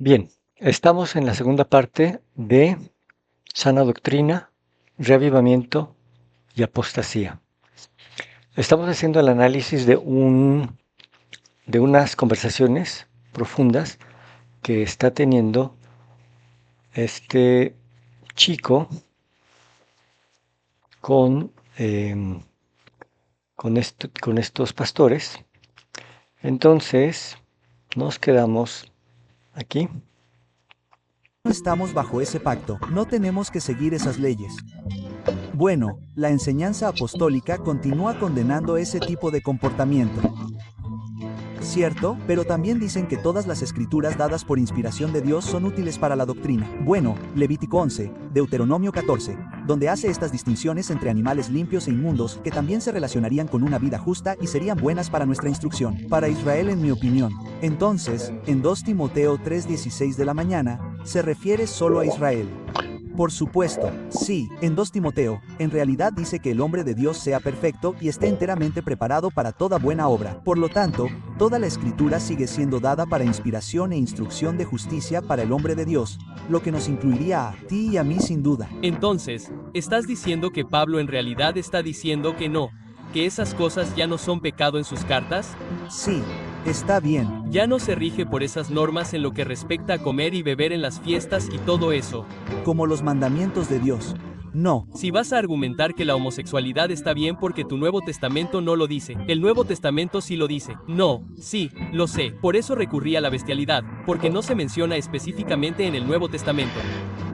Bien, estamos en la segunda parte de sana doctrina, reavivamiento y apostasía. Estamos haciendo el análisis de unas conversaciones profundas que está teniendo este chico con, con estos pastores. Entonces, nos quedamos aquí. No estamos bajo ese pacto, no tenemos que seguir esas leyes. Bueno, la enseñanza apostólica continúa condenando ese tipo de comportamiento. Cierto, pero también dicen que todas las escrituras dadas por inspiración de Dios son útiles para la doctrina. Bueno, Levítico 11, Deuteronomio 14, donde hace estas distinciones entre animales limpios e inmundos que también se relacionarían con una vida justa y serían buenas para nuestra instrucción. Para Israel, en mi opinión. Entonces, en 2 Timoteo 3:16 de la mañana, se refiere solo a Israel. Por supuesto, sí, en 2 Timoteo, en realidad dice que el hombre de Dios sea perfecto y esté enteramente preparado para toda buena obra. Por lo tanto, toda la escritura sigue siendo dada para inspiración e instrucción de justicia para el hombre de Dios, lo que nos incluiría a ti y a mí sin duda. Entonces, ¿estás diciendo que Pablo en realidad está diciendo que no, que esas cosas ya no son pecado en sus cartas? Sí, está bien. Ya no se rige por esas normas en lo que respecta a comer y beber en las fiestas y todo eso. Como los mandamientos de Dios. No. Si vas a argumentar que la homosexualidad está bien porque tu Nuevo Testamento no lo dice, el Nuevo Testamento sí lo dice. No, sí, lo sé. Por eso recurrí a la bestialidad, porque no se menciona específicamente en el Nuevo Testamento.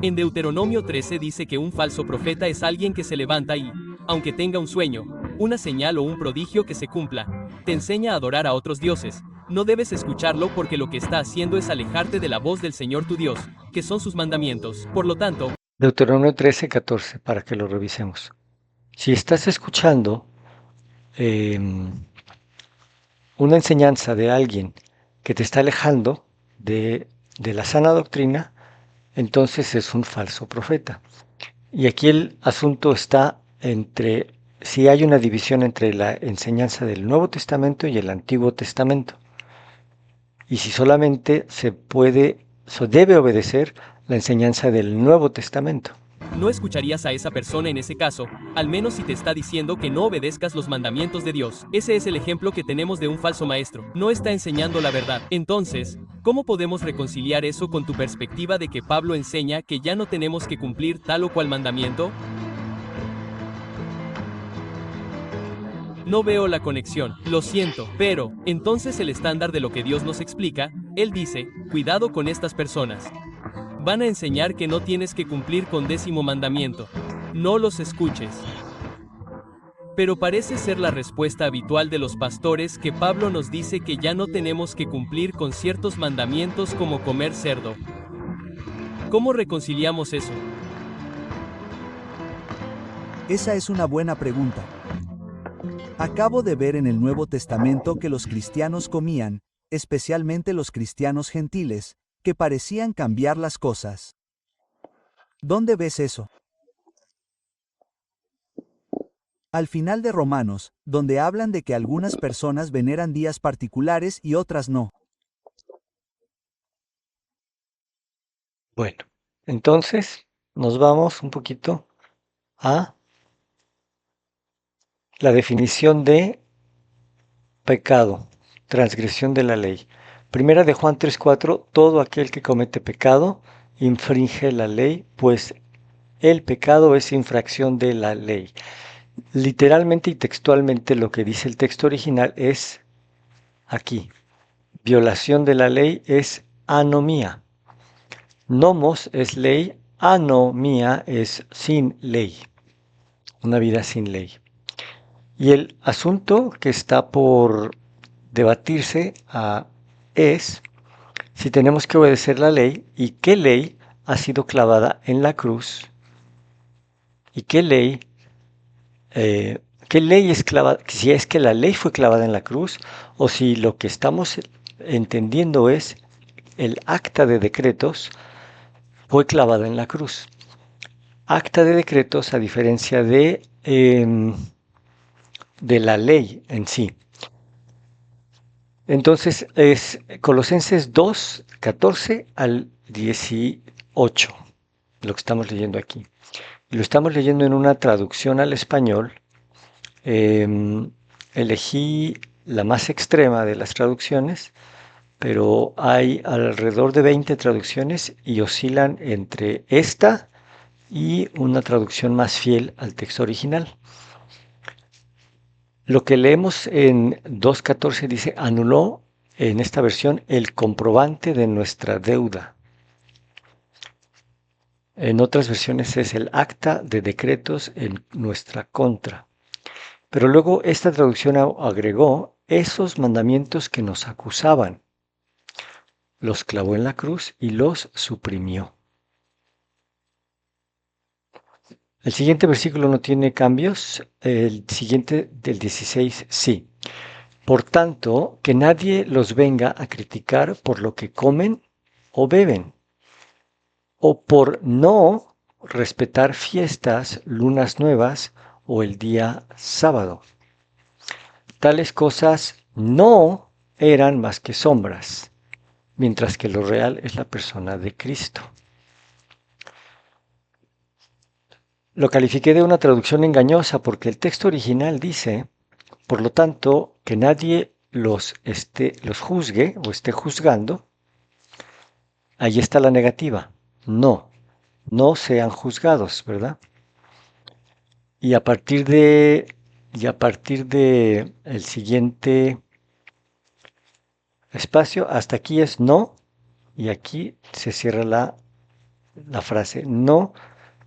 En Deuteronomio 13 dice que un falso profeta es alguien que se levanta y, aunque tenga un sueño, una señal o un prodigio que se cumpla, te enseña a adorar a otros dioses. No debes escucharlo porque lo que está haciendo es alejarte de la voz del Señor tu Dios, que son sus mandamientos. Por lo tanto, Deuteronomio 13:14, para que lo revisemos. Si estás escuchando una enseñanza de alguien que te está alejando de la sana doctrina, entonces es un falso profeta. Y aquí el asunto está entre si hay una división entre la enseñanza del Nuevo Testamento y el Antiguo Testamento. Y si solamente se puede, se debe obedecer la enseñanza del Nuevo Testamento. no escucharías a esa persona en ese caso, al menos si te está diciendo que no obedezcas los mandamientos de Dios. Ese es el ejemplo que tenemos de un falso maestro. No está enseñando la verdad. Entonces, ¿cómo podemos reconciliar eso con tu perspectiva de que Pablo enseña que ya no tenemos que cumplir tal o cual mandamiento? No veo la conexión, lo siento, pero, entonces el estándar de lo que Dios nos explica, Él dice, cuidado con estas personas. Van a enseñar que no tienes que cumplir con 10º mandamiento. No los escuches. Pero parece ser la respuesta habitual de los pastores que Pablo nos dice que ya no tenemos que cumplir con ciertos mandamientos como comer cerdo. ¿Cómo reconciliamos eso? Esa es una buena pregunta. Acabo de ver en el Nuevo Testamento que los cristianos comían, especialmente los cristianos gentiles, que parecían cambiar las cosas. ¿Dónde ves eso? Al final de Romanos, donde hablan de que algunas personas veneran días particulares y otras no. Bueno, entonces nos vamos un poquito a la definición de pecado, transgresión de la ley. Primera de Juan 3:4, todo aquel que comete pecado infringe la ley, pues el pecado es infracción de la ley. Literalmente y textualmente lo que dice el texto original es aquí. Violación de la ley es anomía. Nomos es ley, anomía es sin ley. Una vida sin ley. Y el asunto que está por debatirse es si tenemos que obedecer la ley y qué ley ha sido clavada en la cruz y qué ley es clavada, si es que la ley fue clavada en la cruz o si lo que estamos entendiendo es el acta de decretos fue clavada en la cruz. Acta de decretos a diferencia de la ley en sí. Entonces es Colosenses 2, 14 al 18, lo que estamos leyendo aquí. Y lo estamos leyendo en una traducción al español. Em, Elegí la más extrema de las traducciones, pero hay alrededor de 20 traducciones y oscilan entre esta y una traducción más fiel al texto original. Lo que leemos en 2.14 dice, anuló en esta versión el comprobante de nuestra deuda. En otras versiones es el acta de decretos en nuestra contra. Pero luego esta traducción agregó esos mandamientos que nos acusaban. Los clavó en la cruz y los suprimió. El siguiente versículo no tiene cambios. El siguiente del 16 sí. Por tanto, que nadie los venga a criticar por lo que comen o beben, o por no respetar fiestas, lunas nuevas o el día sábado. Tales cosas no eran más que sombras, mientras que lo real es la persona de Cristo. Lo califiqué de una traducción engañosa porque el texto original dice, por lo tanto, que nadie los juzgue o esté juzgando. Ahí está la negativa. No, no sean juzgados, ¿verdad? Y a partir de el siguiente espacio, hasta aquí es no, y aquí se cierra la frase no,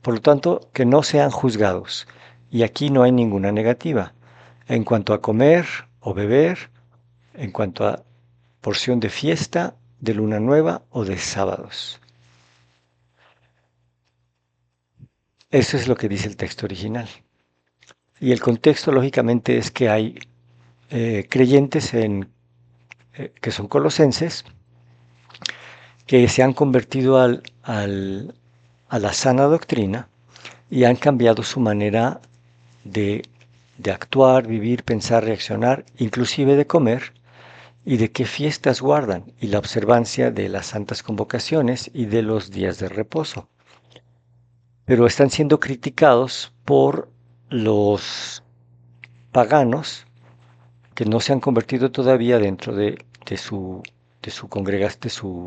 por lo tanto, que no sean juzgados. Y aquí no hay ninguna negativa. En cuanto a comer o beber, en cuanto a porción de fiesta, de luna nueva o de sábados. Eso es lo que dice el texto original. Y el contexto, lógicamente, es que hay creyentes que son colosenses, que se han convertido a la sana doctrina y han cambiado su manera de, de actuar, vivir, pensar, reaccionar, inclusive de comer, y de qué fiestas guardan, y la observancia de las santas convocaciones y de los días de reposo. Pero están siendo criticados por los paganos que no se han convertido todavía dentro de su congregación,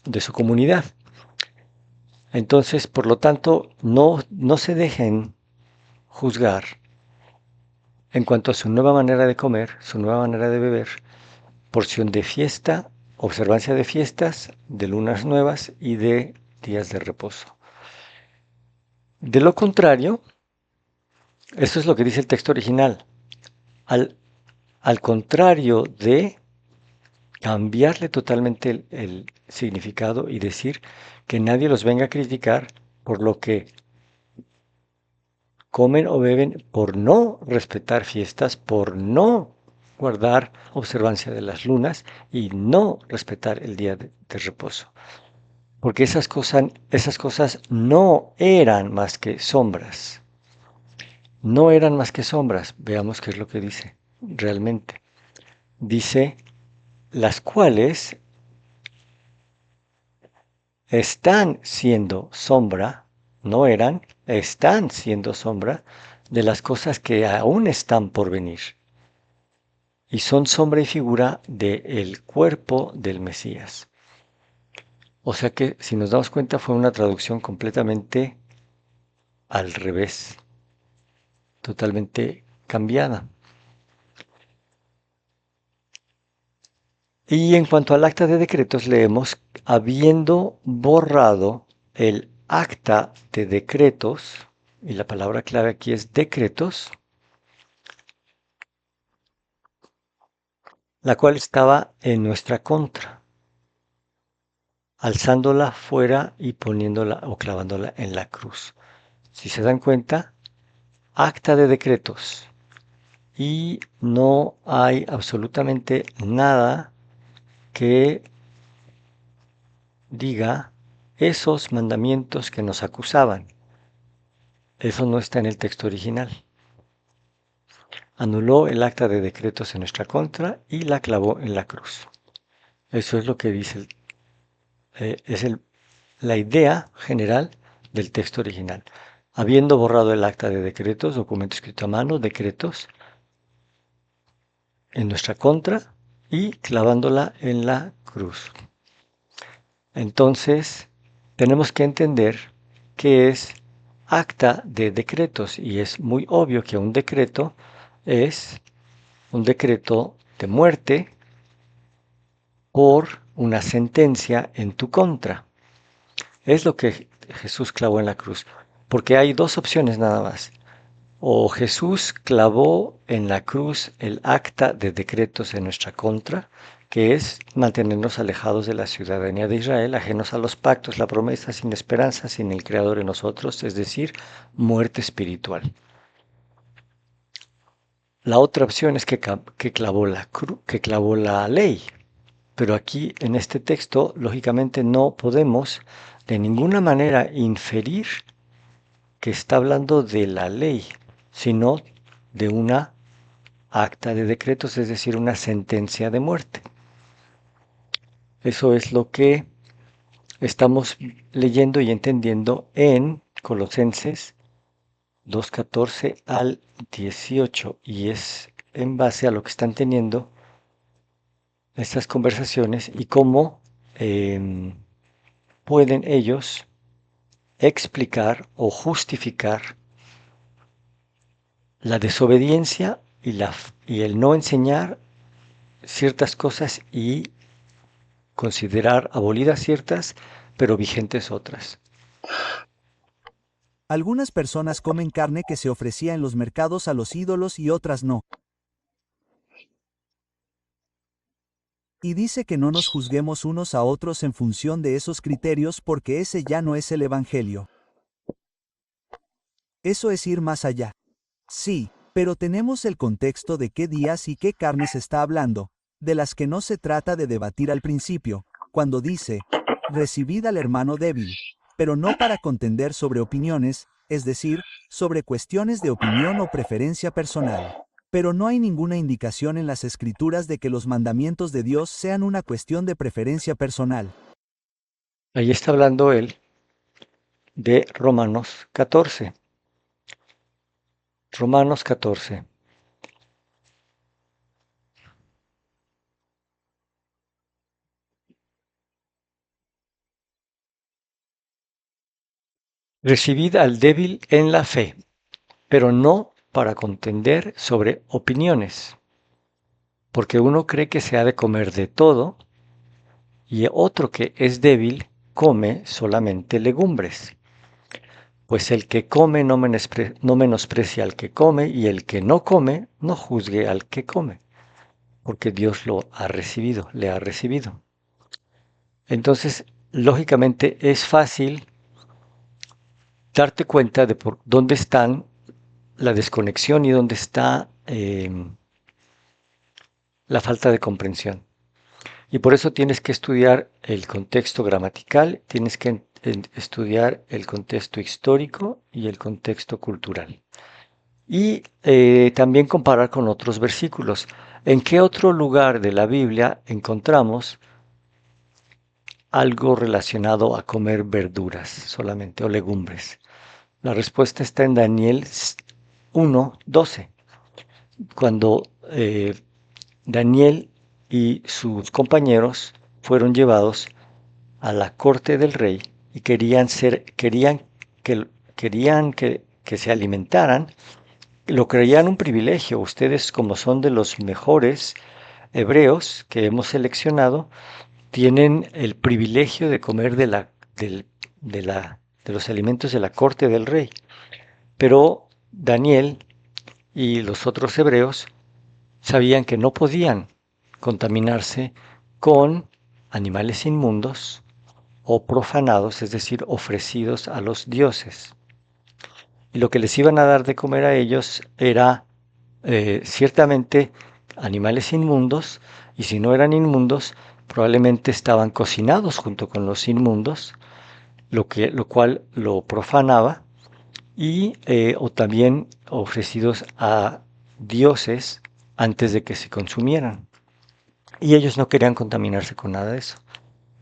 de su comunidad. Entonces, por lo tanto, no se dejen juzgar en cuanto a su nueva manera de comer, su nueva manera de beber, porción de fiesta, observancia de fiestas, de lunas nuevas y de días de reposo. De lo contrario, eso es lo que dice el texto original. Al contrario de cambiarle totalmente el significado y decir que nadie los venga a criticar por lo que comen o beben, por no respetar fiestas, por no guardar observancia de las lunas y no respetar el día de reposo. Porque esas cosas no eran más que sombras. No eran más que sombras. Veamos qué es lo que dice realmente. Dice, las cuales están siendo sombra, no eran, están siendo sombra de las cosas que aún están por venir. Y son sombra y figura del cuerpo del Mesías. O sea que, si nos damos cuenta, fue una traducción completamente al revés, totalmente cambiada. Y en cuanto al acta de decretos, leemos, habiendo borrado el acta de decretos, y la palabra clave aquí es decretos, la cual estaba en nuestra contra, alzándola fuera y poniéndola o clavándola en la cruz. Si se dan cuenta, acta de decretos, y no hay absolutamente nada que diga esos mandamientos que nos acusaban. Eso no está en el texto original. anuló el acta de decretos en nuestra contra y la clavó en la cruz. Eso es lo que dice, la idea general del texto original. Habiendo borrado el acta de decretos, documento escrito a mano, decretos, en nuestra contra y clavándola en la cruz. Entonces, tenemos que entender qué es acta de decretos y es muy obvio que un decreto es un decreto de muerte por una sentencia en tu contra. Es lo que Jesús clavó en la cruz, porque hay dos opciones nada más. O Jesús clavó en la cruz el acta de decretos en nuestra contra, que es mantenernos alejados de la ciudadanía de Israel, ajenos a los pactos, la promesa, sin esperanza, sin el Creador en nosotros, es decir, muerte espiritual. La otra opción es que clavó la ley, pero aquí en este texto, lógicamente, no podemos de ninguna manera inferir que está hablando de la ley, sino de una acta de decretos, es decir, una sentencia de muerte. Eso es lo que estamos leyendo y entendiendo en Colosenses 2:14 al 18, y es en base a lo que están teniendo estas conversaciones y cómo pueden ellos explicar o justificar la desobediencia y el no enseñar ciertas cosas y considerar abolidas ciertas, pero vigentes otras. Algunas personas comen carne que se ofrecía en los mercados a los ídolos y otras no. Y dice que no nos juzguemos unos a otros en función de esos criterios porque ese ya no es el Evangelio. Eso es ir más allá. Sí, pero tenemos el contexto de qué días y qué carnes está hablando, de las que no se trata de debatir al principio, cuando dice, recibid al hermano débil, pero no para contender sobre opiniones, es decir, sobre cuestiones de opinión o preferencia personal. Pero no hay ninguna indicación en las Escrituras de que los mandamientos de Dios sean una cuestión de preferencia personal. Ahí está hablando él de Romanos 14. Romanos 14. Recibid al débil en la fe, pero no para contender sobre opiniones, porque uno cree que se ha de comer de todo y otro que es débil come solamente legumbres. Pues el que come no menosprecia al que come, y el que no come no juzgue al que come, porque Dios lo ha recibido, le ha recibido. Entonces, lógicamente es fácil darte cuenta de por dónde están la desconexión y dónde está la falta de comprensión. Y por eso tienes que estudiar el contexto gramatical, tienes que estudiar el contexto histórico y el contexto cultural. Y también comparar con otros versículos. ¿En qué otro lugar de la Biblia encontramos algo relacionado a comer verduras solamente o legumbres? La respuesta está en Daniel 1:12, cuando Daniel y sus compañeros fueron llevados a la corte del rey y querían que se alimentaran. Lo creían un privilegio. Ustedes, como son de los mejores hebreos que hemos seleccionado, tienen el privilegio de comer de los alimentos de la corte del rey. Pero Daniel y los otros hebreos sabían que no podían contaminarse con animales inmundos o profanados, es decir, ofrecidos a los dioses. Y lo que les iban a dar de comer a ellos era ciertamente animales inmundos, y si no eran inmundos, probablemente estaban cocinados junto con los inmundos, lo cual lo profanaba, y o también ofrecidos a dioses antes de que se consumieran. Y ellos no querían contaminarse con nada de eso.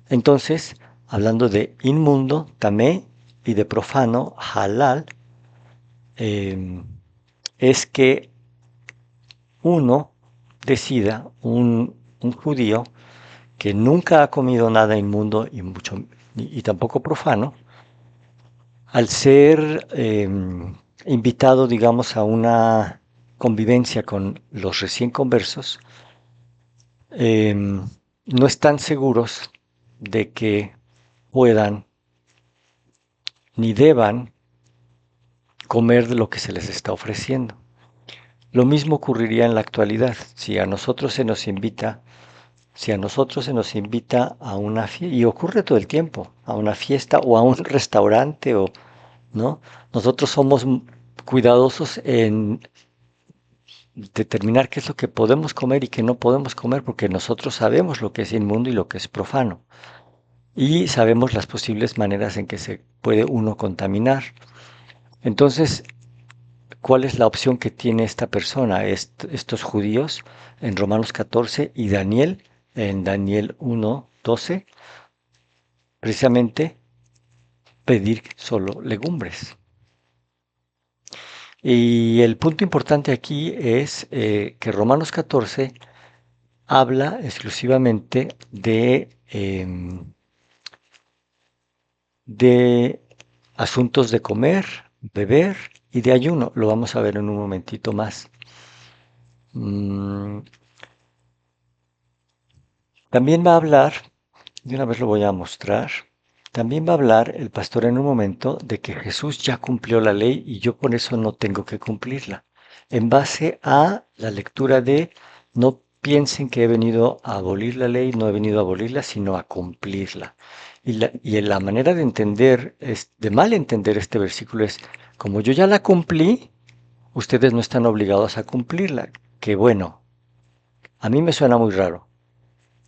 Entonces, hablando de inmundo, tamé, y de profano, halal, es que uno decida, un judío que nunca ha comido nada inmundo y tampoco profano, al ser invitado, digamos, a una convivencia con los recién conversos, no están seguros de que puedan ni deban comer de lo que se les está ofreciendo. Lo mismo ocurriría en la actualidad. Si a nosotros se nos invita a una fiesta, y ocurre todo el tiempo, a una fiesta o a un restaurante, ¿no? Nosotros somos cuidadosos en determinar qué es lo que podemos comer y qué no podemos comer, porque nosotros sabemos lo que es inmundo y lo que es profano. Y sabemos las posibles maneras en que se puede uno contaminar. Entonces, ¿cuál es la opción que tiene esta persona, estos judíos en Romanos 14 y Daniel en Daniel 1:12? Precisamente pedir solo legumbres. Y el punto importante aquí es que Romanos 14 habla exclusivamente de asuntos de comer, beber y de ayuno. Lo vamos a ver en un momentito más. Mm, También va a hablar, de una vez lo voy a mostrar, también va a hablar el pastor en un momento de que Jesús ya cumplió la ley y yo por eso no tengo que cumplirla. En base a la lectura de no piensen que he venido a abolir la ley, no he venido a abolirla, sino a cumplirla. Y la manera de entender, de mal entender este versículo es, como yo ya la cumplí, ustedes no están obligados a cumplirla. Que bueno, a mí me suena muy raro,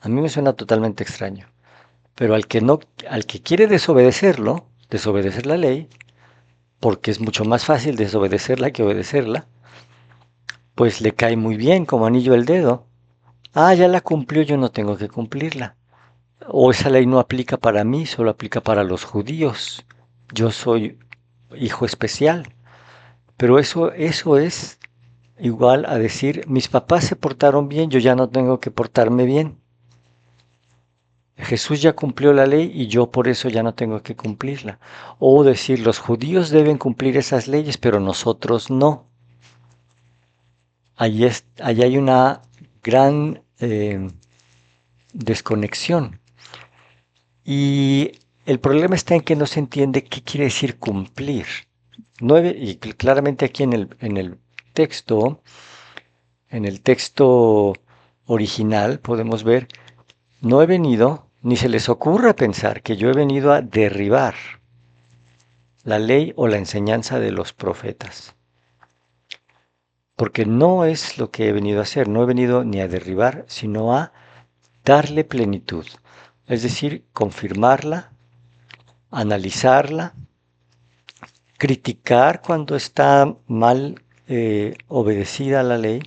a mí me suena totalmente extraño. Pero al que quiere desobedecerlo, desobedecer la ley, porque es mucho más fácil desobedecerla que obedecerla, pues le cae muy bien como anillo al dedo. Ah, ya la cumplió, yo no tengo que cumplirla. O esa ley no aplica para mí, solo aplica para los judíos. Yo soy hijo especial. Pero eso es igual a decir, mis papás se portaron bien, yo ya no tengo que portarme bien. Jesús ya cumplió la ley y yo por eso ya no tengo que cumplirla. O decir, los judíos deben cumplir esas leyes, pero nosotros no. Allí hay una gran desconexión. Y el problema está en que no se entiende qué quiere decir cumplir. Y claramente aquí en el texto original podemos ver, no he venido, ni se les ocurra pensar que yo he venido a derribar la ley o la enseñanza de los profetas. Porque no es lo que he venido a hacer, no he venido ni a derribar, sino a darle plenitud. Es decir, confirmarla, analizarla, criticar cuando está mal obedecida la ley.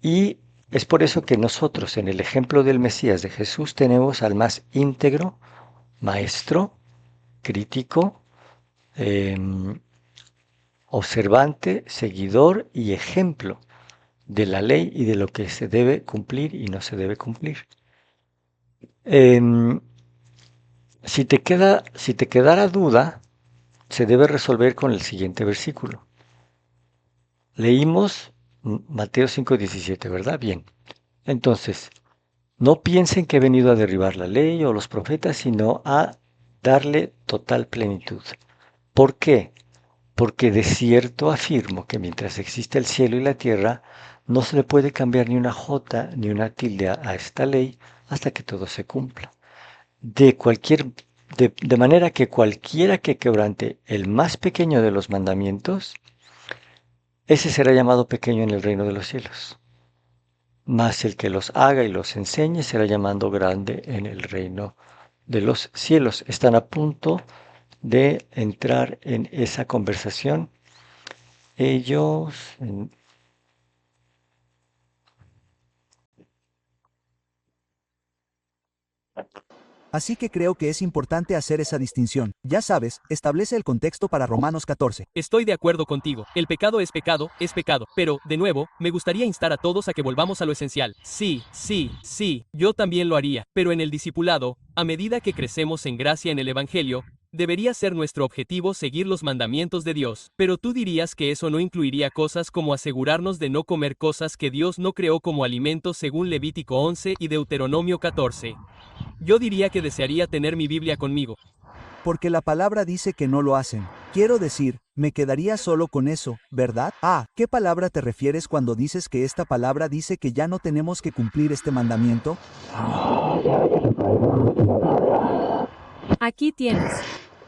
Y es por eso que nosotros en el ejemplo del Mesías de Jesús tenemos al más íntegro, maestro, crítico, observante, seguidor y ejemplo de la ley y de lo que se debe cumplir y no se debe cumplir. Si te quedara duda, se debe resolver con el siguiente versículo. Leímos Mateo 5:17, ¿verdad? Bien. Entonces, no piensen que he venido a derribar la ley o los profetas, sino a darle total plenitud. ¿Por qué? Porque de cierto afirmo que mientras existe el cielo y la tierra, no se le puede cambiar ni una jota ni una tilde a esta ley hasta que todo se cumpla. De cualquier, de manera que cualquiera que quebrante el más pequeño de los mandamientos, ese será llamado pequeño en el reino de los cielos. Mas el que los haga y los enseñe será llamado grande en el reino de los cielos. Están a punto de entrar en esa conversación ellos Así que creo que es importante hacer esa distinción. Ya sabes, establece el contexto para Romanos 14. Estoy de acuerdo contigo. El pecado, es pecado. Pero, de nuevo, me gustaría instar a todos a que volvamos a lo esencial. Sí, sí, sí, yo también lo haría. Pero en el discipulado, a medida que crecemos en gracia en el Evangelio, debería ser nuestro objetivo seguir los mandamientos de Dios. Pero tú dirías que eso no incluiría cosas como asegurarnos de no comer cosas que Dios no creó como alimentos según Levítico 11 y Deuteronomio 14. Yo diría que desearía tener mi Biblia conmigo. Porque la palabra dice que no lo hacen. Quiero decir, me quedaría solo con eso, ¿verdad? Ah, ¿qué palabra te refieres cuando dices que esta palabra dice que ya no tenemos que cumplir este mandamiento? Aquí tienes.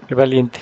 Qué valiente.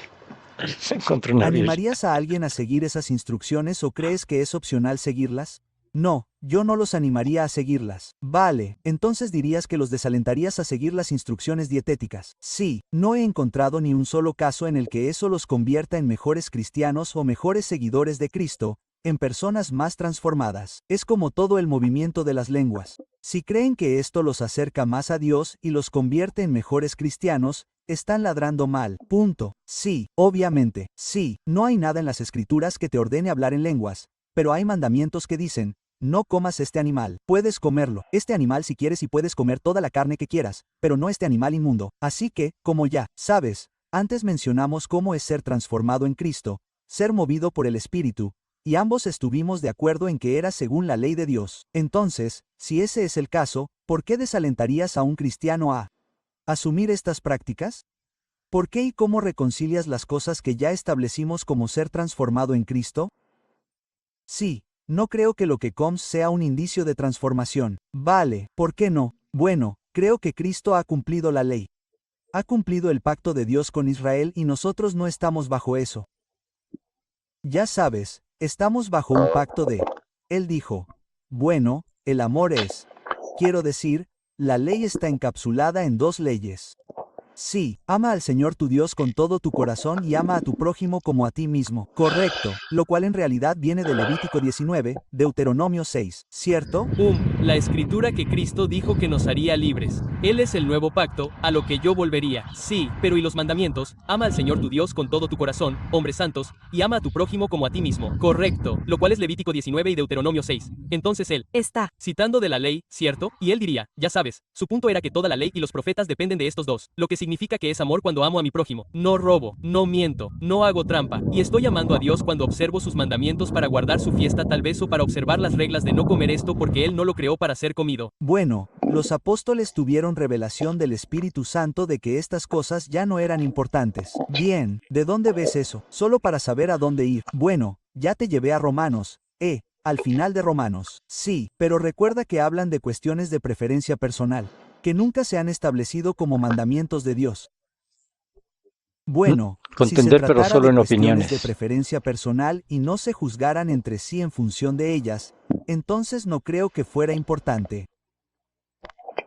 Encontró una Biblia. ¿Animarías a alguien a seguir esas instrucciones o crees que es opcional seguirlas? No, yo no los animaría a seguirlas. Vale, entonces dirías que los desalentarías a seguir las instrucciones dietéticas. Sí, no he encontrado ni un solo caso en el que eso los convierta en mejores cristianos o mejores seguidores de Cristo, en personas más transformadas. Es como todo el movimiento de las lenguas. Si creen que esto los acerca más a Dios y los convierte en mejores cristianos, están ladrando mal. Punto. Sí, obviamente, sí, no hay nada en las escrituras que te ordene hablar en lenguas, pero hay mandamientos que dicen, no comas este animal, puedes comerlo, este animal si quieres y puedes comer toda la carne que quieras, pero no este animal inmundo. Así que, como ya sabes, antes mencionamos cómo es ser transformado en Cristo, ser movido por el Espíritu, y ambos estuvimos de acuerdo en que era según la ley de Dios. Entonces, si ese es el caso, ¿por qué desalentarías a un cristiano a asumir estas prácticas? ¿Por qué y cómo reconcilias las cosas que ya establecimos como ser transformado en Cristo? Sí, no creo que lo que comes sea un indicio de transformación. Vale, ¿por qué no? Bueno, creo que Cristo ha cumplido la ley. Ha cumplido el pacto de Dios con Israel y nosotros no estamos bajo eso. Ya sabes, estamos bajo un pacto de... Él dijo, bueno, el amor es... Quiero decir, la ley está encapsulada en dos leyes. Sí, ama al Señor tu Dios con todo tu corazón y ama a tu prójimo como a ti mismo. Correcto, lo cual en realidad viene de Levítico 19, Deuteronomio 6, ¿cierto? La escritura que Cristo dijo que nos haría libres. Él es el nuevo pacto, a lo que yo volvería. Sí, pero ¿y los mandamientos? Ama al Señor tu Dios con todo tu corazón, hombres santos, y ama a tu prójimo como a ti mismo. Correcto, lo cual es Levítico 19 y Deuteronomio 6. Entonces él Está. citando de la ley, ¿cierto? Y él diría, ya sabes, su punto era que toda la ley y los profetas dependen de estos dos, lo que significa que es amor cuando amo a mi prójimo. No robo, no miento, no hago trampa, y estoy amando a Dios cuando observo sus mandamientos para guardar su fiesta tal vez o para observar las reglas de no comer esto porque Él no lo creó para ser comido. Bueno, los apóstoles tuvieron revelación del Espíritu Santo de que estas cosas ya no eran importantes. Bien, ¿de dónde ves eso? Solo para saber a dónde ir. Bueno, ya te llevé a Romanos, al final de Romanos. Sí, pero recuerda que hablan de cuestiones de preferencia personal, que nunca se han establecido como mandamientos de Dios. Bueno, si se Contender, pero tratara solo de en cuestiones de opiniones. preferencia personal y no se juzgaran entre sí en función de ellas, entonces no creo que fuera importante.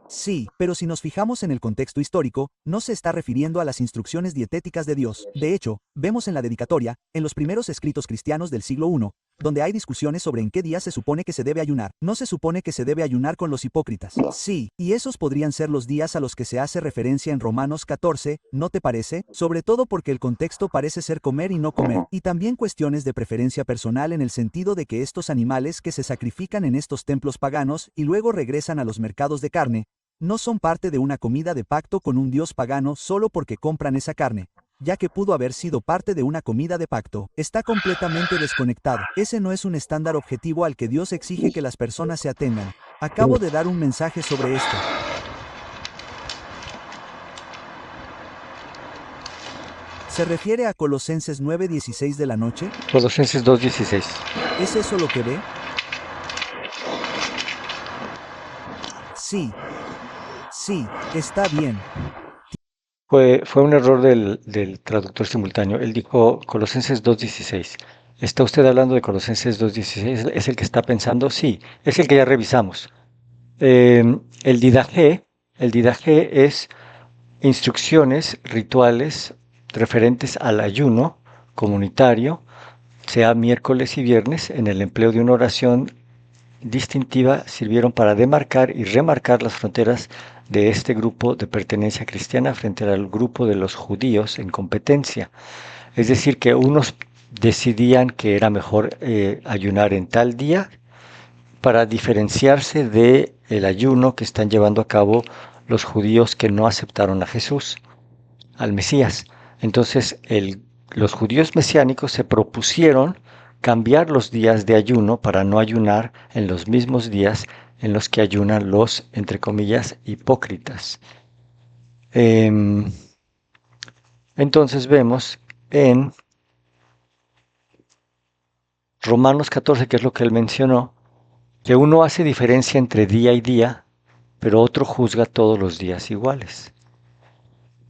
Sí, pero si nos fijamos en el contexto histórico, no se está refiriendo a las instrucciones dietéticas de Dios. De hecho, vemos en la dedicatoria, en los primeros escritos cristianos del siglo I, donde hay discusiones sobre en qué días se supone que se debe ayunar. No se supone que se debe ayunar con los hipócritas. Sí, y esos podrían ser los días a los que se hace referencia en Romanos 14, ¿no te parece? Sobre todo porque el contexto parece ser comer y no comer. Y también cuestiones de preferencia personal en el sentido de que estos animales que se sacrifican en estos templos paganos y luego regresan a los mercados de carne, no son parte de una comida de pacto con un dios pagano solo porque compran esa carne, ya que pudo haber sido parte de una comida de pacto. Está completamente desconectado. Ese no es un estándar objetivo al que Dios exige que las personas se atengan. Acabo de dar un mensaje sobre esto. ¿Se refiere a Colosenses 9:16 de la noche? Colosenses 2:16. ¿Es eso lo que ve? Sí. Sí, está bien. Fue un error del traductor simultáneo. Él dijo Colosenses 2:16. ¿Está usted hablando de Colosenses 2:16? ¿Es el que está pensando? Sí, es el que ya revisamos. El didaje es instrucciones rituales referentes al ayuno comunitario, sea miércoles y viernes, en el empleo de una oración distintiva sirvieron para demarcar y remarcar las fronteras de este grupo de pertenencia cristiana frente al grupo de los judíos en competencia. Es decir, que unos decidían que era mejor ayunar en tal día para diferenciarse de el ayuno que están llevando a cabo los judíos que no aceptaron a Jesús, al Mesías. Entonces, los judíos mesiánicos se propusieron cambiar los días de ayuno para no ayunar en los mismos días en los que ayunan los, entre comillas, hipócritas. Entonces vemos en Romanos 14, que es lo que él mencionó, que uno hace diferencia entre día y día, pero otro juzga todos los días iguales.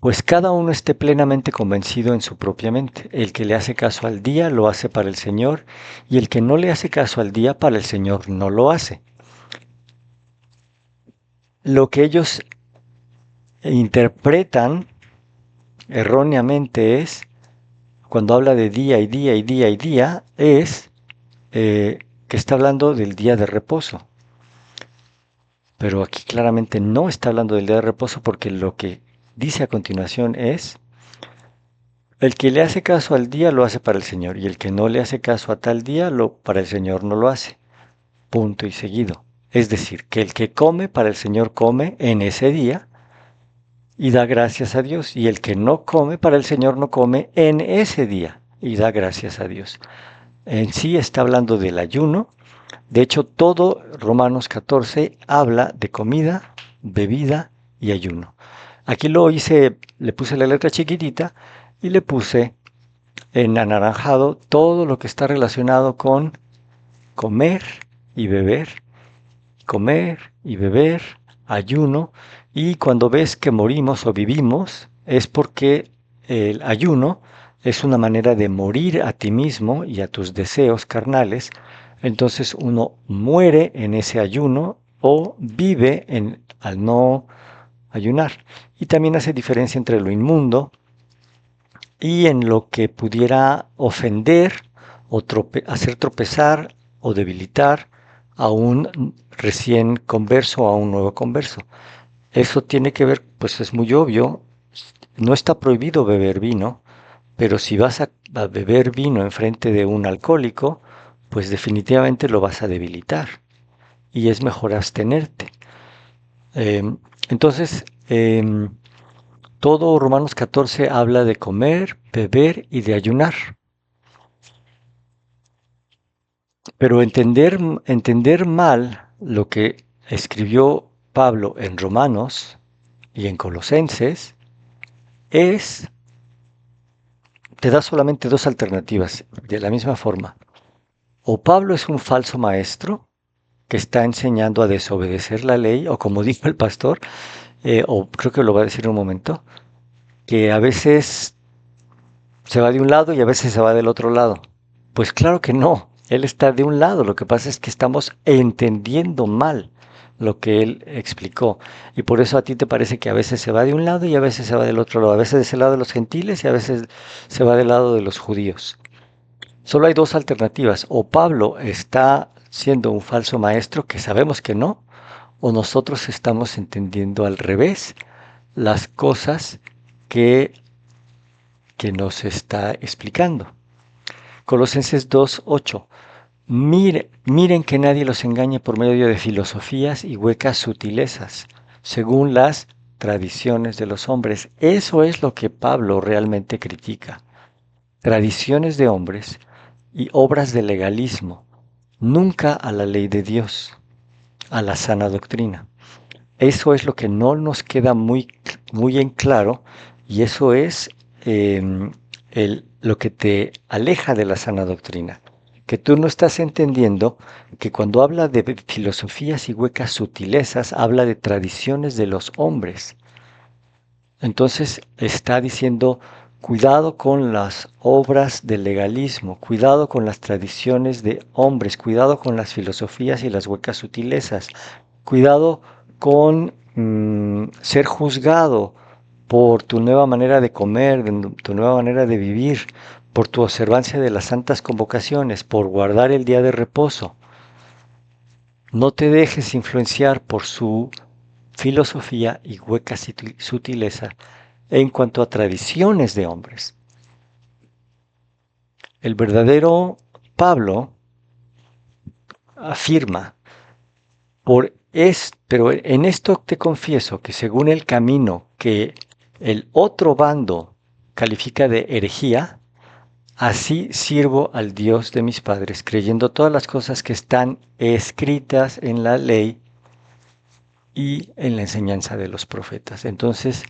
Pues cada uno esté plenamente convencido en su propia mente. El que le hace caso al día lo hace para el Señor, y el que no le hace caso al día para el Señor no lo hace. Lo que ellos interpretan erróneamente es, cuando habla de día y día y día y día, es que está hablando del día de reposo. Pero aquí claramente no está hablando del día de reposo, porque lo que dice a continuación es: el que le hace caso al día lo hace para el Señor, y el que no le hace caso a tal día, para el Señor no lo hace. Punto y seguido. Es decir, que el que come para el Señor come en ese día y da gracias a Dios, y el que no come para el Señor no come en ese día y da gracias a Dios. En sí está hablando del ayuno. De hecho, todo Romanos 14 habla de comida, bebida y ayuno. Aquí lo hice, le puse la letra chiquitita y le puse en anaranjado todo lo que está relacionado con comer y beber, ayuno, y cuando ves que morimos o vivimos, es porque el ayuno es una manera de morir a ti mismo y a tus deseos carnales. Entonces uno muere en ese ayuno o vive al no ayunar. Y también hace diferencia entre lo inmundo y en lo que pudiera ofender o hacer tropezar o debilitar a un recién converso o a un nuevo converso. Eso tiene que ver, pues es muy obvio, no está prohibido beber vino, pero si vas a beber vino enfrente de un alcohólico, pues definitivamente lo vas a debilitar y es mejor abstenerte. Entonces, todo Romanos 14 habla de comer, beber y de ayunar. Pero entender mal lo que escribió Pablo en Romanos y en Colosenses te da solamente dos alternativas, de la misma forma. O Pablo es un falso maestro que está enseñando a desobedecer la ley, o como dijo el pastor, o creo que lo va a decir en un momento, que a veces se va de un lado y a veces se va del otro lado. Pues claro que no, él está de un lado, lo que pasa es que estamos entendiendo mal lo que él explicó, y por eso a ti te parece que a veces se va de un lado y a veces se va del otro lado, a veces es el lado de los gentiles y a veces se va del lado de los judíos. Solo hay dos alternativas: o Pablo está siendo un falso maestro, que sabemos que no, o nosotros estamos entendiendo al revés las cosas que nos está explicando. Colosenses 2:8. Miren que nadie los engañe por medio de filosofías y huecas sutilezas, según las tradiciones de los hombres. Eso es lo que Pablo realmente critica. Tradiciones de hombres y obras de legalismo, nunca a la ley de Dios, a la sana doctrina. Eso es lo que no nos queda muy en claro, y eso es lo que te aleja de la sana doctrina, que tú no estás entendiendo que cuando habla de filosofías y huecas sutilezas, habla de tradiciones de los hombres. Entonces está diciendo: cuidado con las obras del legalismo, cuidado con las tradiciones de hombres, cuidado con las filosofías y las huecas sutilezas, cuidado con ser juzgado por tu nueva manera de comer, tu nueva manera de vivir, por tu observancia de las santas convocaciones, por guardar el día de reposo. No te dejes influenciar por su filosofía y hueca sutileza en cuanto a tradiciones de hombres. El verdadero Pablo afirma, pero en esto te confieso que según el camino que el otro bando califica de herejía, así sirvo al Dios de mis padres, creyendo todas las cosas que están escritas en la ley y en la enseñanza de los profetas. Entonces,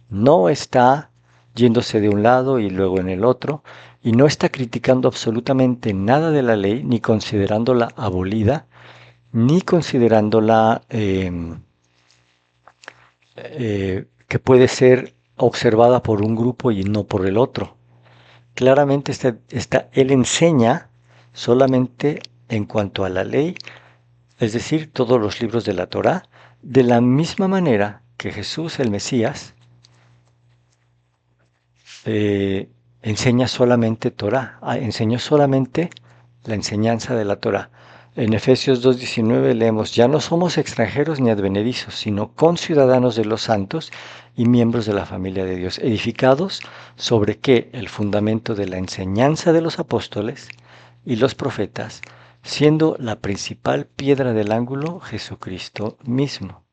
no está yéndose de un lado y luego en el otro, y no está criticando absolutamente nada de la ley, ni considerándola abolida, ni considerándola que puede ser observada por un grupo y no por el otro. Claramente él enseña solamente en cuanto a la ley, es decir, todos los libros de la Torá, de la misma manera que Jesús, el Mesías, enseña solamente Torá, enseñó solamente la enseñanza de la Torá. En Efesios 2:19 leemos, ya no somos extranjeros ni advenedizos, sino conciudadanos de los santos y miembros de la familia de Dios, edificados sobre qué el fundamento de la enseñanza de los apóstoles y los profetas, siendo la principal piedra del ángulo Jesucristo mismo,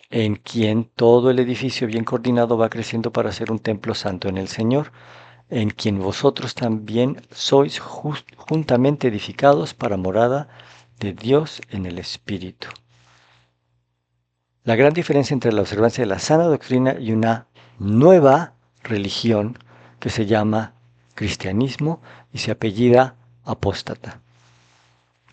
en quien todo el edificio bien coordinado va creciendo para ser un templo santo en el Señor, en quien vosotros también sois juntamente edificados para morada de Dios en el Espíritu. La gran diferencia entre la observancia de la sana doctrina y una nueva religión que se llama cristianismo y se apellida apóstata.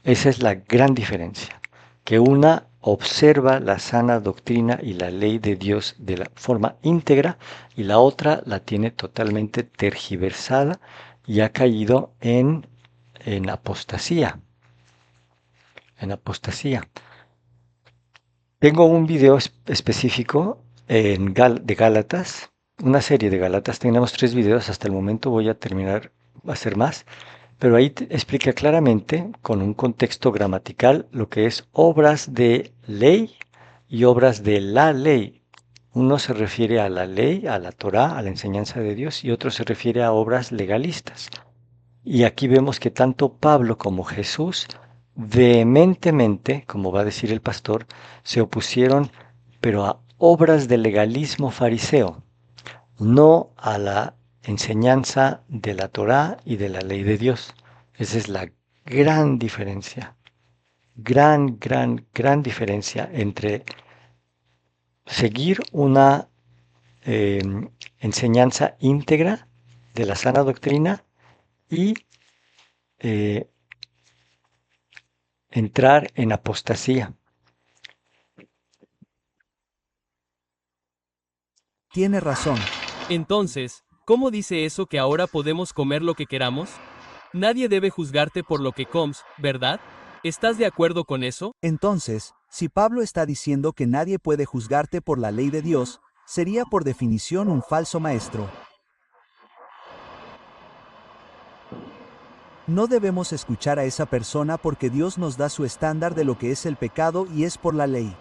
Esa es la gran diferencia, que una observa la sana doctrina y la ley de Dios de la forma íntegra y la otra la tiene totalmente tergiversada y ha caído en apostasía. En apostasía. Tengo un video específico de Gálatas, una serie de Gálatas. Tenemos 3 videos hasta el momento, voy a terminar a hacer más. Pero ahí explica claramente, con un contexto gramatical, lo que es obras de ley y obras de la ley. Uno se refiere a la ley, a la Torá, a la enseñanza de Dios, y otro se refiere a obras legalistas. Y aquí vemos que tanto Pablo como Jesús vehementemente, como va a decir el pastor, se opusieron, pero a obras de legalismo fariseo, no a la enseñanza de la Torá y de la ley de Dios. Esa es la gran diferencia, gran diferencia entre seguir una eh, enseñanza íntegra de la sana doctrina y eh, entrar en apostasía. Tiene razón. Entonces, ¿cómo dice eso que ahora podemos comer lo que queramos? Nadie debe juzgarte por lo que comes, ¿verdad? ¿Estás de acuerdo con eso? Entonces, si Pablo está diciendo que nadie puede juzgarte por la ley de Dios, sería por definición un falso maestro. No debemos escuchar a esa persona porque Dios nos da su estándar de lo que es el pecado y es por la ley.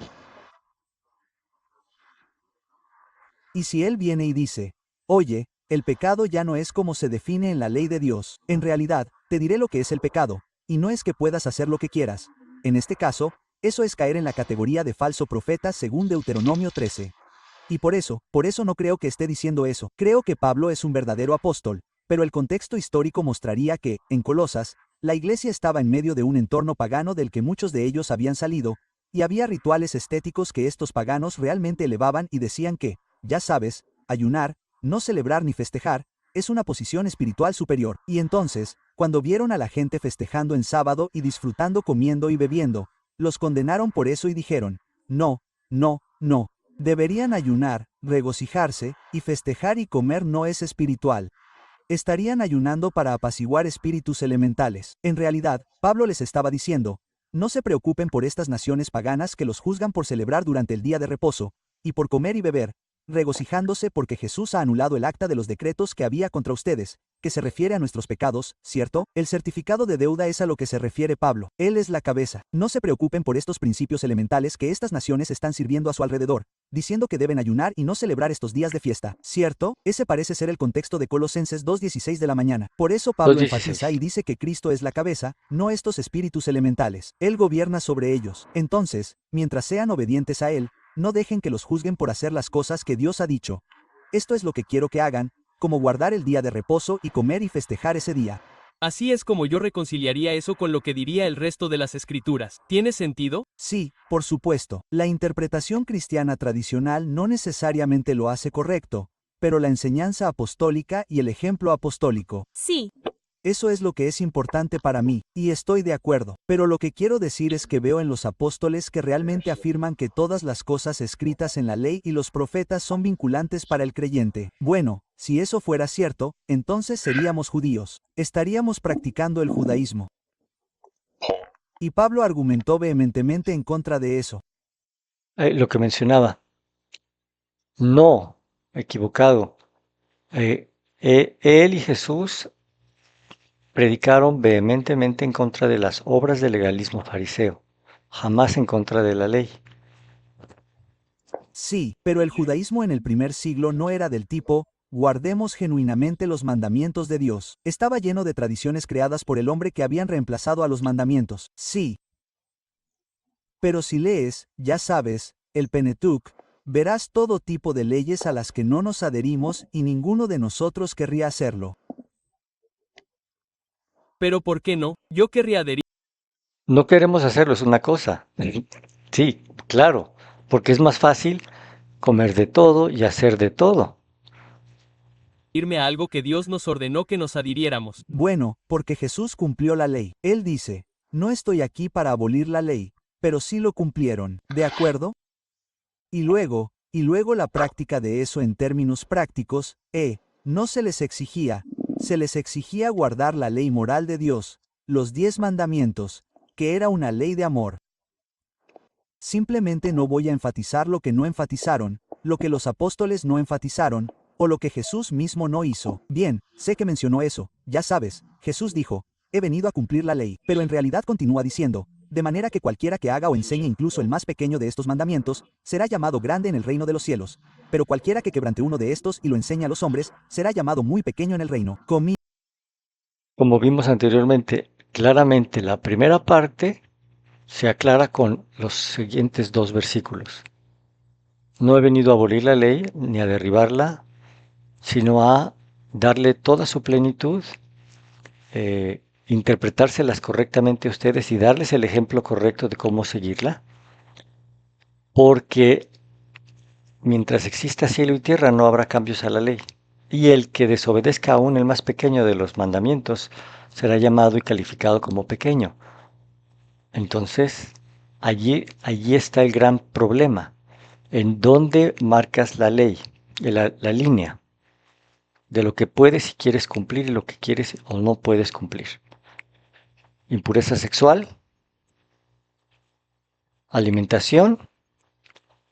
Y si él viene y dice, oye, el pecado ya no es como se define en la ley de Dios, en realidad, te diré lo que es el pecado, y no es que puedas hacer lo que quieras. En este caso, eso es caer en la categoría de falso profeta según Deuteronomio 13. Y por eso no creo que esté diciendo eso. Creo que Pablo es un verdadero apóstol, pero el contexto histórico mostraría que, en Colosas, la iglesia estaba en medio de un entorno pagano del que muchos de ellos habían salido, y había rituales estéticos que estos paganos realmente elevaban y decían que, ya sabes, ayunar, no celebrar ni festejar, es una posición espiritual superior. Y entonces, cuando vieron a la gente festejando en sábado y disfrutando comiendo y bebiendo, los condenaron por eso y dijeron, no, no, no. Deberían ayunar, regocijarse, y festejar y comer no es espiritual. Estarían ayunando para apaciguar espíritus elementales. En realidad, Pablo les estaba diciendo, no se preocupen por estas naciones paganas que los juzgan por celebrar durante el día de reposo, y por comer y beber, regocijándose porque Jesús ha anulado el acta de los decretos que había contra ustedes, que se refiere a nuestros pecados, ¿cierto? El certificado de deuda es a lo que se refiere Pablo. Él es la cabeza. No se preocupen por estos principios elementales que estas naciones están sirviendo a su alrededor, diciendo que deben ayunar y no celebrar estos días de fiesta, ¿cierto? Ese parece ser el contexto de Colosenses 2:16 de la mañana. Por eso Pablo enfatiza y dice que Cristo es la cabeza, no estos espíritus elementales. Él gobierna sobre ellos. Entonces, mientras sean obedientes a Él, no dejen que los juzguen por hacer las cosas que Dios ha dicho. Esto es lo que quiero que hagan, como guardar el día de reposo y comer y festejar ese día. Así es como yo reconciliaría eso con lo que diría el resto de las escrituras. ¿Tiene sentido? Sí, por supuesto. La interpretación cristiana tradicional no necesariamente lo hace correcto, pero la enseñanza apostólica y el ejemplo apostólico. Sí. Eso es lo que es importante para mí, y estoy de acuerdo. Pero lo que quiero decir es que veo en los apóstoles que realmente afirman que todas las cosas escritas en la ley y los profetas son vinculantes para el creyente. Bueno, si eso fuera cierto, entonces seríamos judíos. Estaríamos practicando el judaísmo. Y Pablo argumentó vehementemente en contra de eso. Lo que mencionaba, no, equivocado. Él y Jesús predicaron vehementemente en contra de las obras del legalismo fariseo, jamás en contra de la ley. Sí, pero el judaísmo en el primer siglo no era del tipo, guardemos genuinamente los mandamientos de Dios. Estaba lleno de tradiciones creadas por el hombre que habían reemplazado a los mandamientos. Sí. Pero si lees, ya sabes, el Pentateuch, verás todo tipo de leyes a las que no nos adherimos y ninguno de nosotros querría hacerlo. Pero ¿por qué no? Yo querría adherirme No queremos hacerlo, es una cosa. Sí, claro, porque es más fácil comer de todo y hacer de todo. a algo que Dios nos ordenó que nos adhiriéramos. Bueno, porque Jesús cumplió la ley. Él dice, no estoy aquí para abolir la ley, pero sí lo cumplieron, ¿de acuerdo? Y luego la práctica de eso en términos prácticos, no se les exigía guardar la ley moral de Dios, los 10 mandamientos, que era una ley de amor. Simplemente no voy a enfatizar lo que no enfatizaron, lo que los apóstoles no enfatizaron, o lo que Jesús mismo no hizo. Bien, sé que mencionó eso, ya sabes, Jesús dijo, he venido a cumplir la ley, pero en realidad continúa diciendo, de manera que cualquiera que haga o enseñe incluso el más pequeño de estos mandamientos, será llamado grande en el reino de los cielos. Pero cualquiera que quebrante uno de estos y lo enseñe a los hombres, será llamado muy pequeño en el reino. Como vimos anteriormente, claramente la primera parte se aclara con los siguientes dos versículos. No he venido a abolir la ley ni a derribarla, sino a darle toda su plenitud, interpretárselas correctamente a ustedes y darles el ejemplo correcto de cómo seguirla, porque mientras exista cielo y tierra no habrá cambios a la ley. Y el que desobedezca aún el más pequeño de los mandamientos será llamado y calificado como pequeño. Entonces, allí está el gran problema. ¿En dónde marcas la ley, la línea de lo que puedes y quieres cumplir y lo que quieres o no puedes cumplir? Impureza sexual, alimentación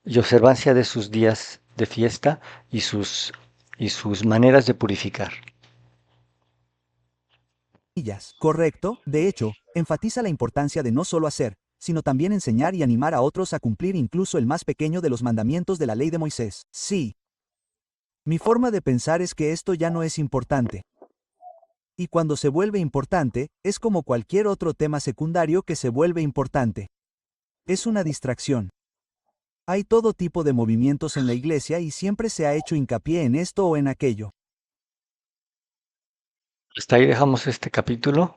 y observancia de sus días de fiesta y sus maneras de purificar. Correcto, de hecho, enfatiza la importancia de no solo hacer, sino también enseñar y animar a otros a cumplir incluso el más pequeño de los mandamientos de la ley de Moisés. Sí. Mi forma de pensar es que esto ya no es importante. Y cuando se vuelve importante, es como cualquier otro tema secundario que se vuelve importante. Es una distracción. Hay todo tipo de movimientos en la iglesia y siempre se ha hecho hincapié en esto o en aquello. Hasta ahí dejamos este capítulo.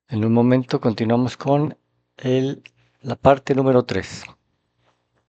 En un momento continuamos con la parte número 3.